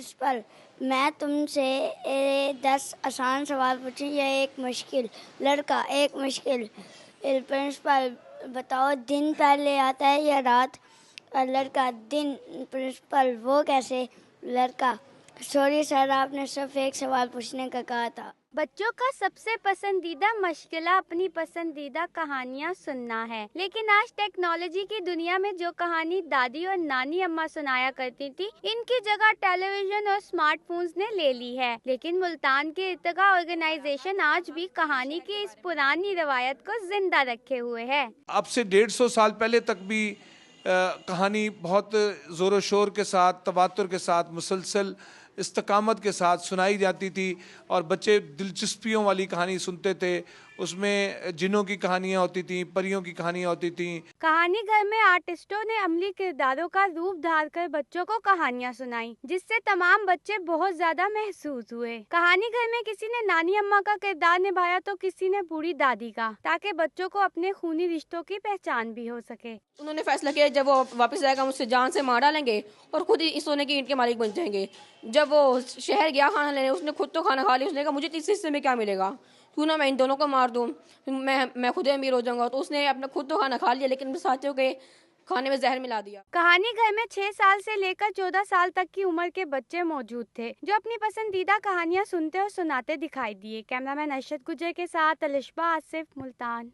Principal, मैं तुमसे 10 आसान सवाल पूछूं या एक मुश्किल? लड़का, एक मुश्किल। प्रिंसिपल, बताओ दिन पहले आता है या रात? लड़का, दिन। प्रिंसिपल, वो कैसे? लड़का, सॉरी सर, आपने सिर्फ एक सवाल पूछने का कहा था। बच्चों का सबसे पसंदीदा मशगला अपनी पसंदीदा कहानियाँ सुनना है, लेकिन आज टेक्नोलॉजी की दुनिया में जो कहानी दादी और नानी अम्मा सुनाया करती थी, इनकी जगह टेलीविजन और स्मार्टफोन्स ने ले ली है। लेकिन मुल्तान के इर्तिका ऑर्गेनाइजेशन आज भी कहानी की इस पुरानी रवायत को जिंदा रखे हुए है। अब से 150 साल पहले तक भी कहानी बहुत ज़ोर शोर के साथ, तवातुर के साथ, मुसलसल इस्तकामत के साथ सुनाई जाती थी और बच्चे दिलचस्पियों वाली कहानी सुनते थे। उसमें जिन्नों की कहानियाँ होती थी, परियों की कहानियाँ होती थी। कहानी घर में आर्टिस्टों ने अमली किरदारों का रूप धार कर बच्चों को कहानियाँ सुनाई, जिससे तमाम बच्चे बहुत ज्यादा महसूस हुए। कहानी घर में किसी ने नानी अम्मा का किरदार निभाया तो किसी ने बूढ़ी दादी का, ताकि बच्चों को अपने खूनी रिश्तों की पहचान भी हो सके। उन्होंने फैसला किया जब वो वापस आएगा मुझसे जान से मार डालेंगे और खुद ही इस सोने की ईंट के मालिक बन जाएंगे। जब वो शहर गया खाना लेने, उसने खुद तो खाना खा लिया। उसने कहा मुझे तीसरे हिस्से में क्या मिलेगा, क्यों ना मैं इन दोनों को मार दूं, मैं खुद ही अमीर हो जाऊंगा। तो उसने अपना खुद तो खाना खा लिया, लेकिन साथियों के खाने में जहर मिला दिया। कहानी घर में 6 साल से लेकर 14 साल तक की उम्र के बच्चे मौजूद थे, जो अपनी पसंदीदा कहानियां सुनते और सुनाते दिखाई दिए। कैमरामैन अरशद गुजर के साथ अलिशबा आसिफ, मुल्तान।